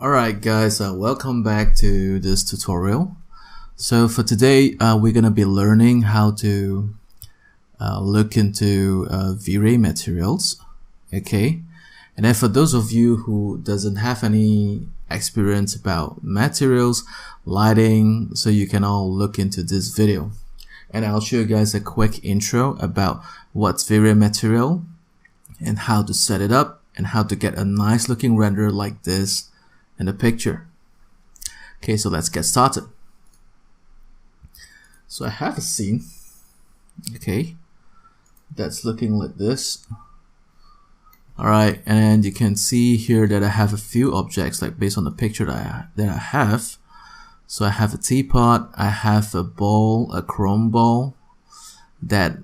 Alright guys, welcome back to this tutorial. So for today, we're gonna be learning how to look into Vray Materials. Okay, and then for those of you who doesn't have any experience about materials, lighting, so you can all look into this video. And I'll show you guys a quick intro about what's Vray Material and how to set it up and how to get a nice looking render like this in the picture. Okay, so let's get started. So I have a scene, okay, that's looking like this. Alright, and you can see here that I have a few objects, like based on the picture that I have. So I have a teapot, I have a bowl, a chrome bowl that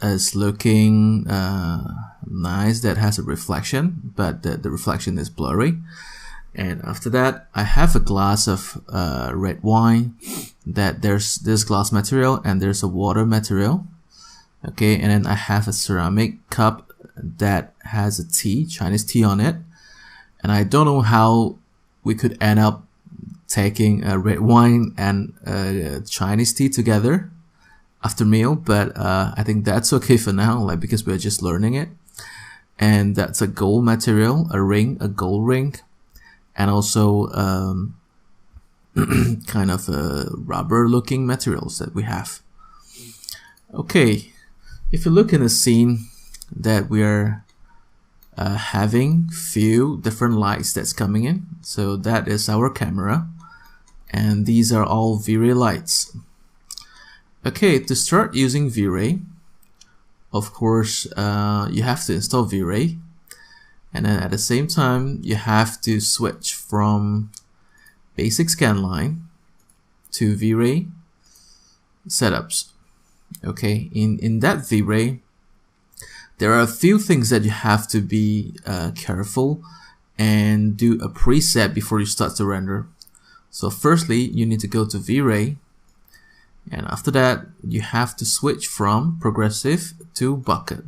is looking nice, that has a reflection, but the reflection is blurry. And after that, I have a glass of red wine that there's this glass material and there's a water material. Okay, and then I have a ceramic cup that has a tea, Chinese tea on it. And I don't know how we could end up taking a red wine and Chinese tea together after meal, but I think that's okay for now, like because we're just learning it. And that's a gold material, a ring, a gold ring. And also kind of rubber looking materials that we have. Okay, if you look in the scene that we're having few different lights that's coming in, so that is our camera, and these are all Vray lights. Okay, to start using Vray, of course you have to install Vray. And then at the same time, you have to switch from basic scanline to Vray setups. Okay, in that Vray, there are a few things that you have to be careful and do a preset before you start to render. So firstly, you need to go to Vray, and after that, you have to switch from progressive to bucket.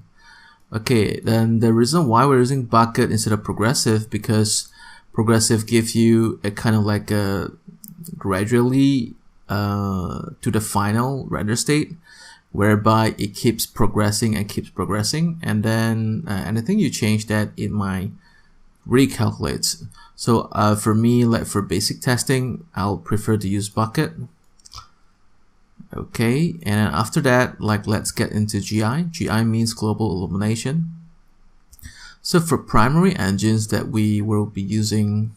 Okay, then the reason why we're using bucket instead of progressive, because progressive gives you a kind of like a gradually to the final render state, whereby it keeps progressing and keeps progressing, and then anything you change that, it might recalculate. So for me, like for basic testing, I'll prefer to use bucket. Okay, and then after that, like let's get into GI. GI means global illumination. So for primary engines that we will be using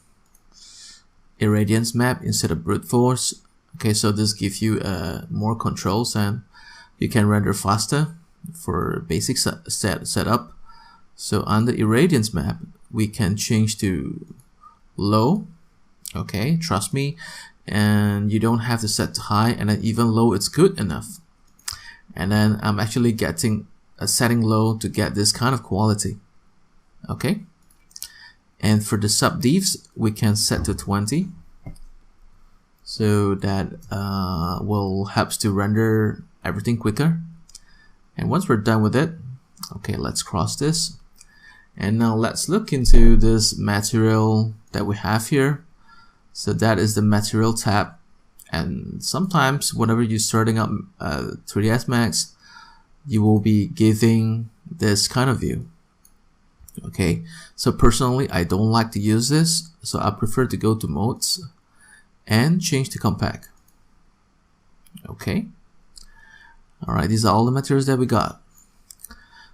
irradiance map instead of brute force. Okay, so this gives you more controls and you can render faster for basic setup. So under irradiance map, we can change to low. Okay, trust me. And you don't have to set to high, and then even low it's good enough. And then I'm actually getting a setting low to get this kind of quality. Okay, and for the subdivs we can set to 20, so that will helps to render everything quicker. And once we're done with it, okay, let's cross this, and now let's look into this material that we have here. So that is the material tab, and sometimes whenever you're starting up 3ds Max, you will be giving this kind of view. Okay, so personally I don't like to use this, so I prefer to go to modes and change to compact. Okay, alright, these are all the materials that we got.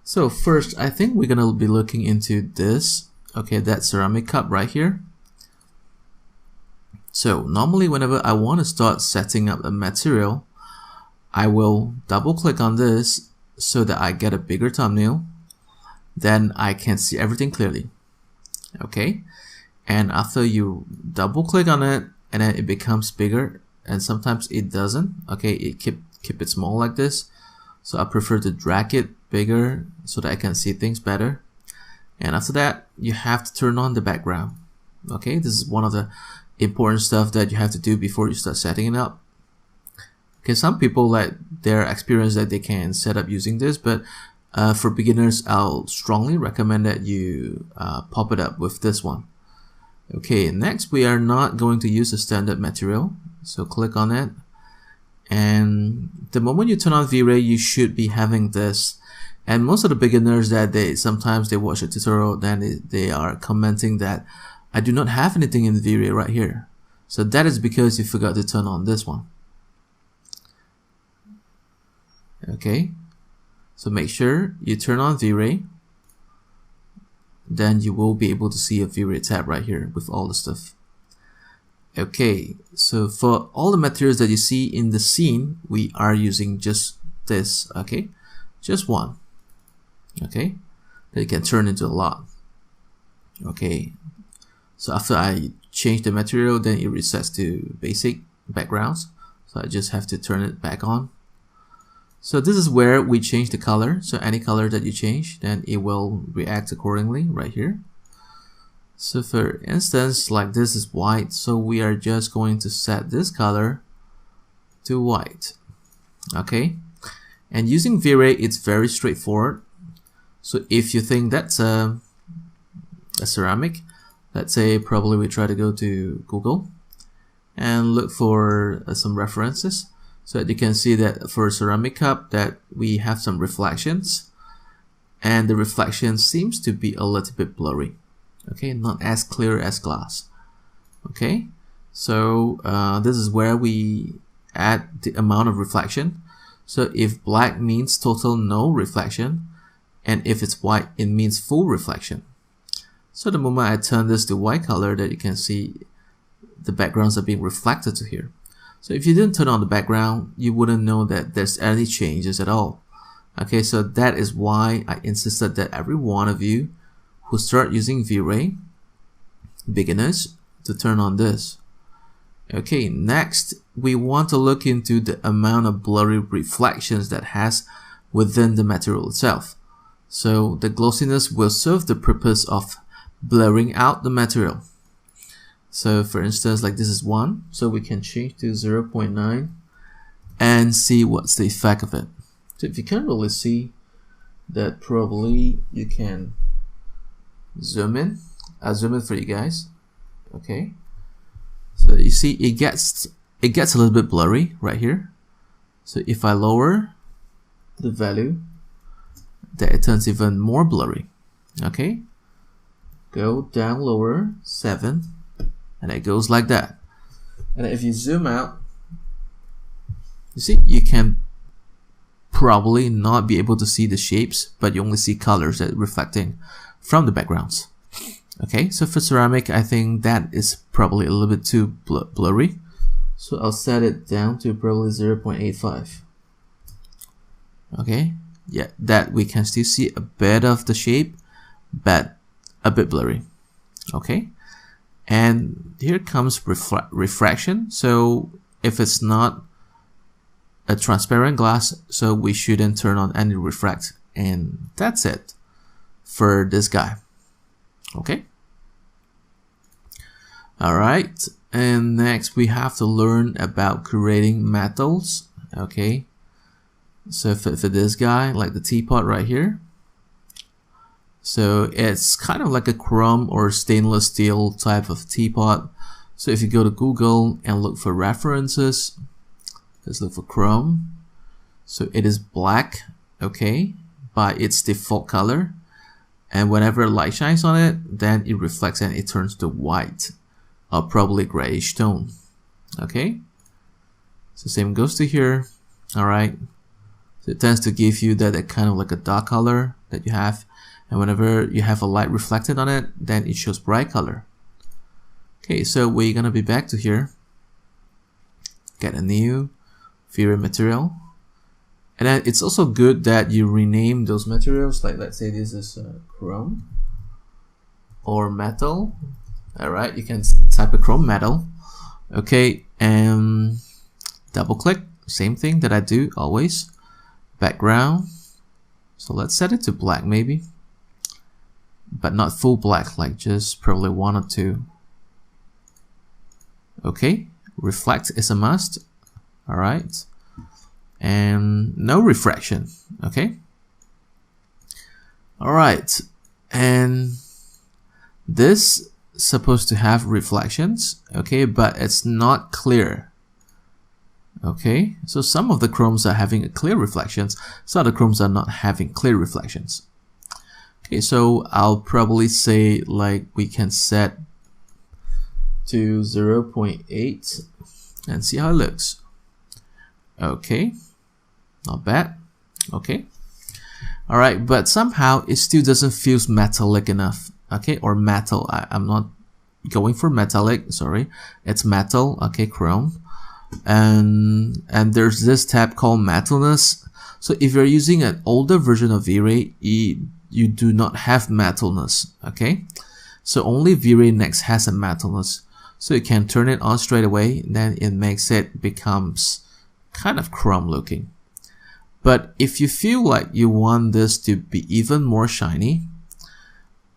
So first, I think we're gonna be looking into this. Okay, that ceramic cup right here. So normally whenever I want to start setting up a material, I will double click on this so that I get a bigger thumbnail. Then I can see everything clearly. Okay, and after you double click on it, and then it becomes bigger, and sometimes it doesn't. Okay, it keep it small like this. So I prefer to drag it bigger so that I can see things better. And after that, you have to turn on the background. Okay, this is one of the important stuff that you have to do before you start setting it up. Okay, some people like their experience that they can set up using this, but for beginners, I'll strongly recommend that you pop it up with this one. Okay, next we are not going to use a standard material, so click on it, and the moment you turn on V-Ray, you should be having this. And most of the beginners that sometimes they watch a tutorial, then they are commenting that I do not have anything in V-Ray right here. So that is because you forgot to turn on this one. Okay, so make sure you turn on V-Ray. Then you will be able to see a V-Ray tab right here with all the stuff. Okay, so for all the materials that you see in the scene, we are using just this, okay? Just one, okay? That you can turn into a lot. Okay, so after I change the material, then it resets to basic backgrounds. So I just have to turn it back on. So this is where we change the color. So any color that you change, then it will react accordingly right here. So for instance, like this is white, so we are just going to set this color to white. Okay, and using V-Ray, it's very straightforward. So if you think that's a ceramic, let's say probably we try to go to Google and look for some references. So that you can see that for a ceramic cup that we have some reflections, and the reflection seems to be a little bit blurry. Okay, not as clear as glass. Okay, so this is where we add the amount of reflection. So if black means total no reflection, and if it's white, it means full reflection. So the moment I turn this to white color, that you can see the backgrounds are being reflected to here. So if you didn't turn on the background, you wouldn't know that there's any changes at all. Okay, so that is why I insisted that every one of you who start using V-Ray, beginners, to turn on this. Okay, next we want to look into the amount of blurry reflections that has within the material itself. So the glossiness will serve the purpose of blurring out the material. So for instance, like this is 1, so we can change to 0.9 and see what's the effect of it. So if you can't really see that, probably you can zoom in. I'll zoom in for you guys. Okay, so you see it gets a little bit blurry right here. So if I lower the value, that it turns even more blurry. Okay, go down lower, 7, and it goes like that. And if you zoom out, you see you can probably not be able to see the shapes, but you only see colors that are reflecting from the backgrounds. Okay, so for ceramic, I think that is probably a little bit too blurry. So I'll set it down to probably 0.85. Okay, yeah, that we can still see a bit of the shape, but a bit blurry. Okay, and here comes refraction. So if it's not a transparent glass, so we shouldn't turn on any refract, and that's it for this guy. Okay, all right, and next we have to learn about creating metals. Okay, so for this guy, like the teapot right here, so it's kind of like a chrome or stainless steel type of teapot. So if you go to Google and look for references, let's look for chrome. So it is black, okay, by its default color, and whenever light shines on it, then it reflects and it turns to white or probably grayish tone. Okay, so same goes to here. All right, so it tends to give you that kind of like a dark color that you have, and whenever you have a light reflected on it, then it shows bright color. Okay, so we're gonna be back to here, get a new Vray material, and then it's also good that you rename those materials. Like let's say this is chrome or metal. All right, you can type a chrome metal. Okay, and double click, same thing that I do always. Background, so let's set it to black maybe, but not full black, like just probably 1 or 2. Okay, reflect is a must. All right, and no refraction. Okay, all right, and this supposed to have reflections, okay, but it's not clear. Okay, so some of the chromes are having a clear reflections, some of the chromes are not having clear reflections. Okay, so I'll probably say like we can set to 0.8 and see how it looks. Okay, not bad. Okay, all right, but somehow it still doesn't feel metallic enough. Okay, or metal. I'm not going for metallic, sorry, it's metal. Okay, chrome. And there's this tab called metalness. So if you're using an older version of V-Ray, you do not have metalness. Okay, so only V-Ray Next has a metalness, so you can turn it on straight away, then it makes it becomes kind of chrome looking. But if you feel like you want this to be even more shiny,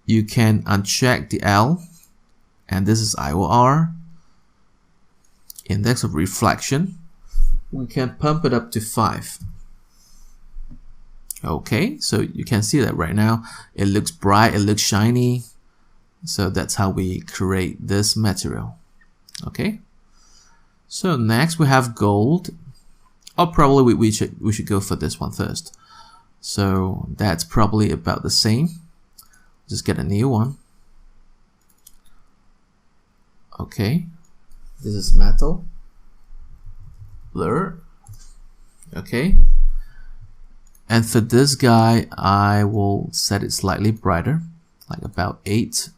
you can uncheck the L, and this is IOR, index of reflection. We can pump it up to 5. Okay, so you can see that right now it looks bright, it looks shiny. So that's how we create this material. Okay, so next we have gold. Or probably we should go for this one first. So that's probably about the same. Just get a new one. Okay, this is metal, blur. Okay, and for this guy I will set it slightly brighter, like about 8.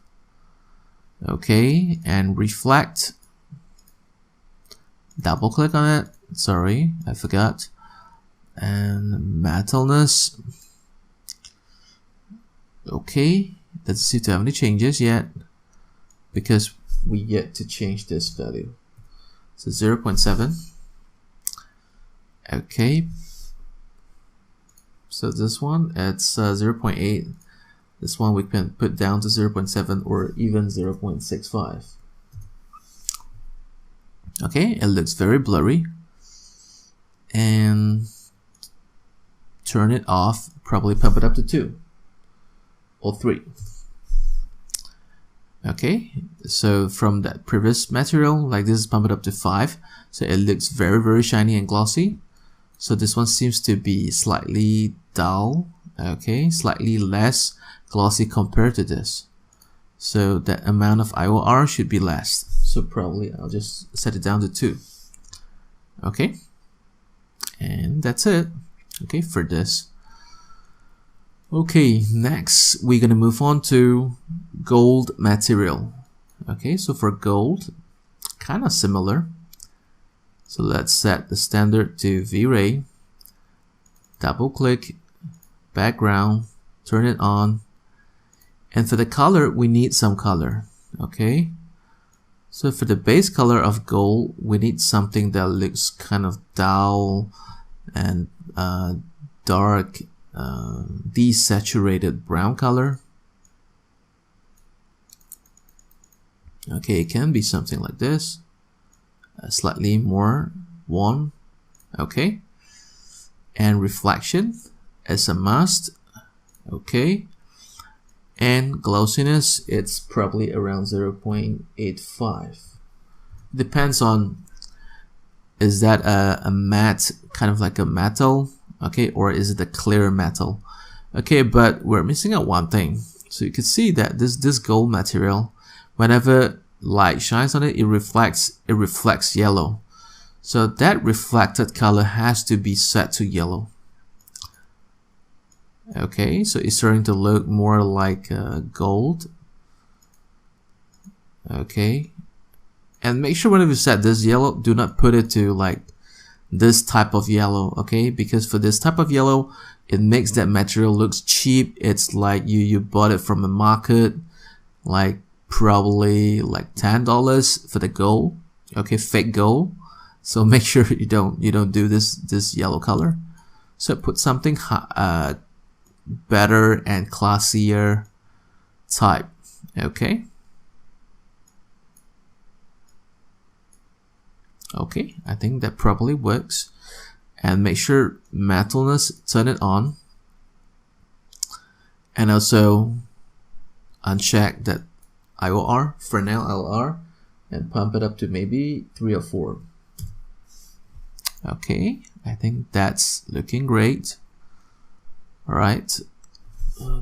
Okay, and reflect, double click on it, sorry I forgot, and metalness. Okay, doesn't seem to have any changes yet because we yet to change this value. So 0.7. Okay, so this one it's 0.8. This one we can put down to 0.7 or even 0.65. Okay, it looks very blurry, and turn it off, probably pump it up to 2 or 3. Okay, so from that previous material, like this is pump it up to 5, so it looks very shiny and glossy. So this one seems to be slightly dull, okay, slightly less glossy compared to this. So that amount of IOR should be less. So probably I'll just set it down to 2. Okay, and that's it. Okay, for this. Okay, next we're gonna move on to gold material. Okay, so for gold, kind of similar. So let's set the standard to V-Ray. Double click, background, turn it on. And for the color, we need some color. Okay, so for the base color of gold, we need something that looks kind of dull and dark, desaturated brown color. Okay, it can be something like this, slightly more warm. Okay, and reflection is a must. Okay, and glossiness, it's probably around 0.85. Depends on, is that a matte, kind of like a metal, okay, or is it a clear metal? Okay, but we're missing out one thing. So you can see that this gold material, whenever light shines on it, it reflects yellow. So that reflected color has to be set to yellow. Okay, so it's starting to look more like gold. Okay, and make sure whenever you set this yellow, do not put it to like this type of yellow. Okay, because for this type of yellow, it makes that material looks cheap. It's like you bought it from a market, like probably like $10 for the gold. Okay, fake gold. So make sure you don't do this yellow color. So put something better and classier type. Okay, okay, I think that probably works. And make sure metalness, turn it on, and also uncheck that IOR, Fresnel IOR, and pump it up to maybe 3 or 4. Okay, I think that's looking great. Alright,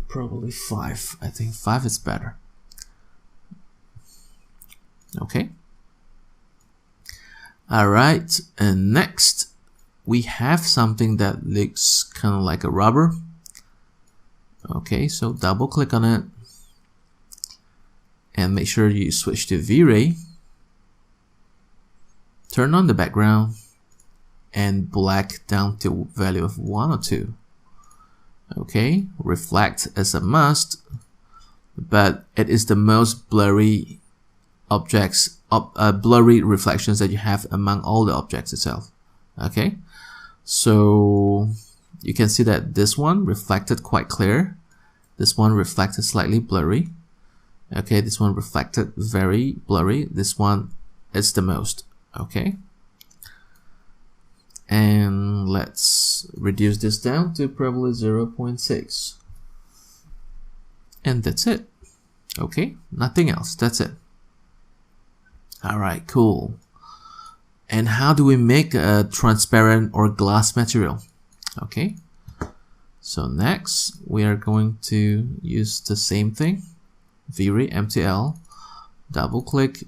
probably 5. I think 5 is better. Okay. Alright, and next we have something that looks kind of like a rubber. Okay, so double click on it and make sure you switch to V-Ray. Turn on the background and black down to value of 1 or 2. Okay, reflect is a must, but it is the most blurry objects, blurry reflections that you have among all the objects itself. Okay, so you can see that this one reflected quite clear, this one reflected slightly blurry. Okay, this one reflected very blurry, this one is the most. Okay, and let's reduce this down to probably 0.6, and that's it. Okay, nothing else, that's it. Alright, cool. And how do we make a transparent or glass material? Okay, so next we are going to use the same thing, Vray MTL, double click,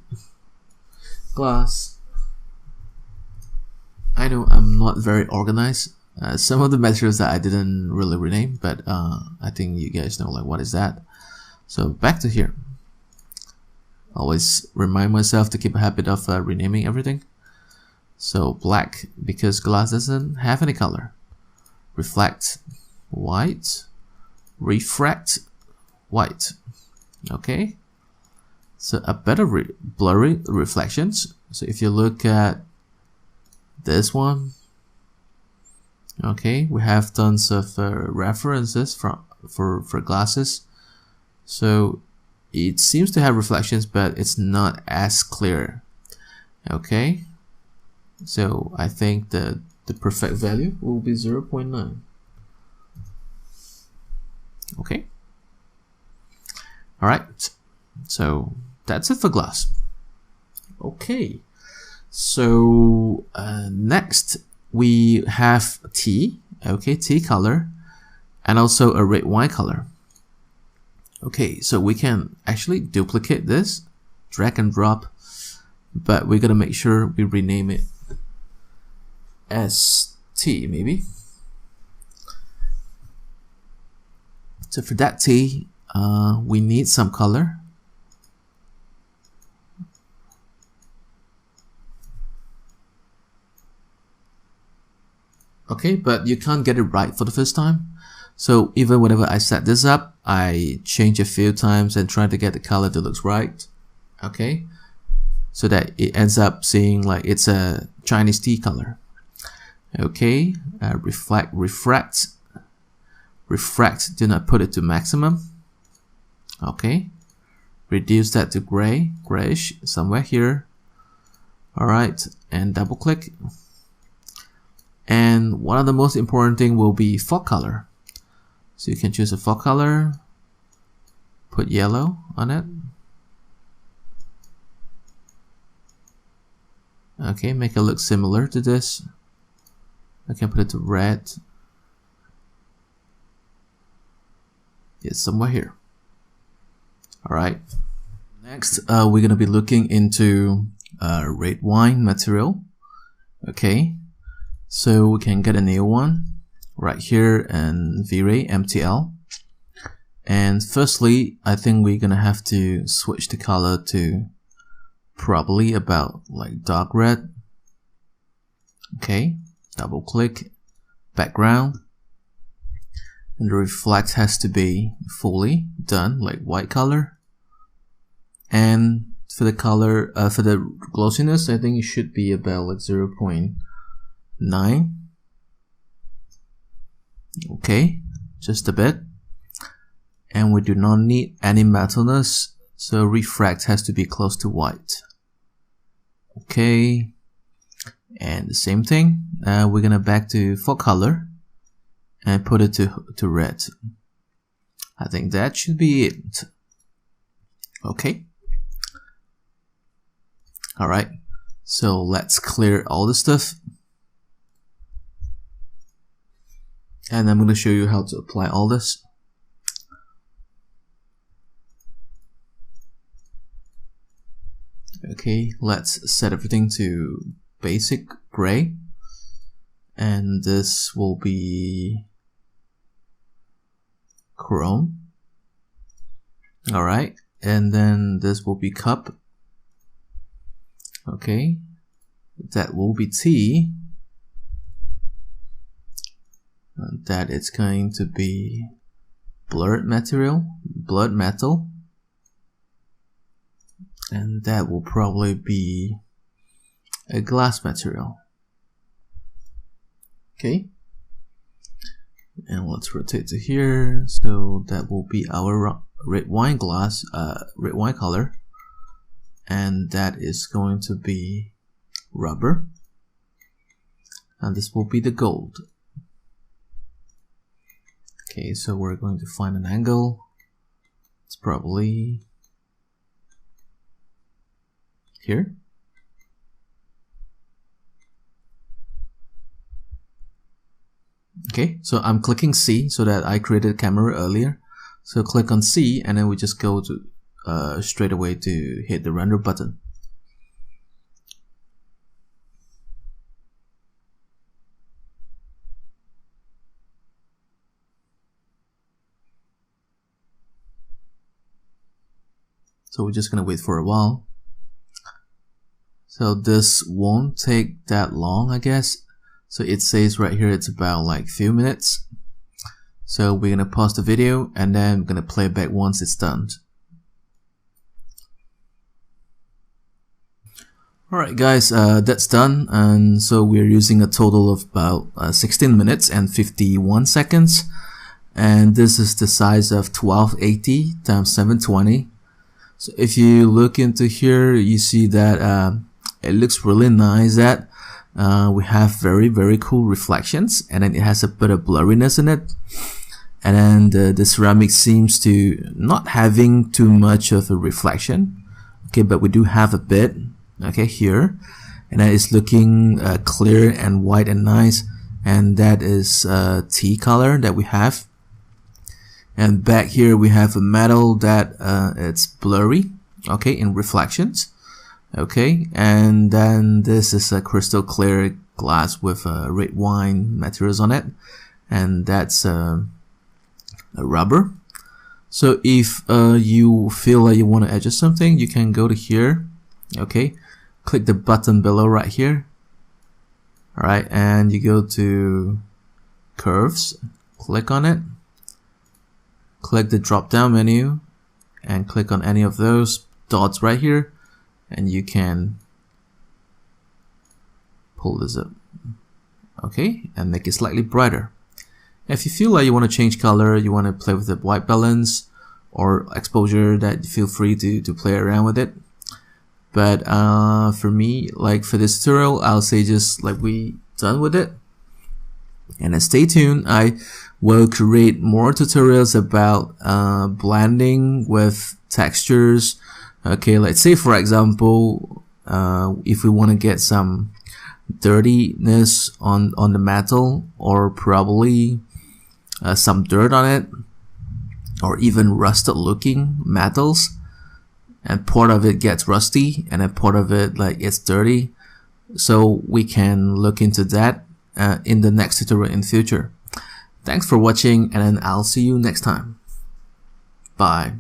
glass. I know I'm not very organized. Some of the materials that I didn't really rename, but I think you guys know like what is that. So back to here. Always remind myself to keep a habit of renaming everything. So black, because glass doesn't have any color. Reflect, white. Refract, white. Okay. So a better blurry reflections. So if you look at this one, okay, we have tons of references for glasses. So it seems to have reflections, but it's not as clear. Okay, so I think the perfect value will be 0.9. Okay, all right, so that's it for glass. Okay, so next we have T. Okay, T color, and also a red wine color. Okay, so we can actually duplicate this, drag and drop, but we're gonna make sure we rename it as T maybe. So for that T, we need some color. Okay, but you can't get it right for the first time. So even whenever I set this up, I change a few times and try to get the color that looks right. Okay, so that it ends up seeing like it's a Chinese tea color. Okay, reflect, do not put it to maximum. Okay, reduce that to grayish, somewhere here. Alright, and double click. And one of the most important thing will be fog color. So you can choose a fog color, put yellow on it. Okay, make it look similar to this. I can put it to red. It's somewhere here. Alright. Next, we're gonna be looking into red wine material. Okay. So we can get a new one right here in Vray MTL. And firstly, I think we're gonna have to switch the color to probably about like dark red. Okay, double click, background, and the reflect has to be fully done, like white color. And for the color, for the glossiness, I think it should be about like 0.9. Okay, just a bit. And we do not need any metalness, so refract has to be close to white. Okay, and the same thing, we're gonna back to fog color and put it to red. I think that should be it. Okay, Alright, so let's clear all the stuff. And I'm going to show you how to apply all this. Okay, let's set everything to basic gray. And this will be chrome. Alright, and then this will be cup. Okay, that will be T. And that it's going to be blood metal. And that will probably be a glass material. Okay, and let's rotate to here. So that will be our red wine glass, red wine color, and that is going to be rubber, and this will be the gold. Okay, so we're going to find an angle. It's probably here. Okay, so I'm clicking C so that I created a camera earlier. So click on C and then we just go to straight away to hit the render button. So we're just gonna wait for a while. So this won't take that long, I guess. So it says right here it's about like few minutes. So we're gonna pause the video and then we're gonna play it back once it's done. Alright guys, that's done, and so we're using a total of about 16 minutes and 51 seconds, and this is the size of 1280 times 720. So if you look into here, you see that it looks really nice that we have very cool reflections, and then it has a bit of blurriness in it, and then the ceramic seems to not having too much of a reflection. Okay, but we do have a bit, okay, here, and then it's looking clear and white and nice, and that is tea color that we have. And back here we have a metal that it's blurry, okay, in reflections. Okay, and then this is a crystal clear glass with red wine materials on it, and that's a rubber. So if you feel like you want to adjust something, you can go to here, okay, click the button below right here. Alright, and you go to curves, click on it, click the drop down menu and click on any of those dots right here, and you can pull this up, okay, and make it slightly brighter. If you feel like you want to change color, you want to play with the white balance or exposure, that feel free to play around with it. But for me, like for this tutorial, I'll say just like we done with it. And then stay tuned, I will create more tutorials about blending with textures. Okay, let's say for example, if we want to get some dirtiness on the metal, or probably some dirt on it, or even rusted looking metals, and part of it gets rusty and then part of it like it's dirty, so we can look into that in the next tutorial in future. Thanks for watching, and then I'll see you next time. Bye.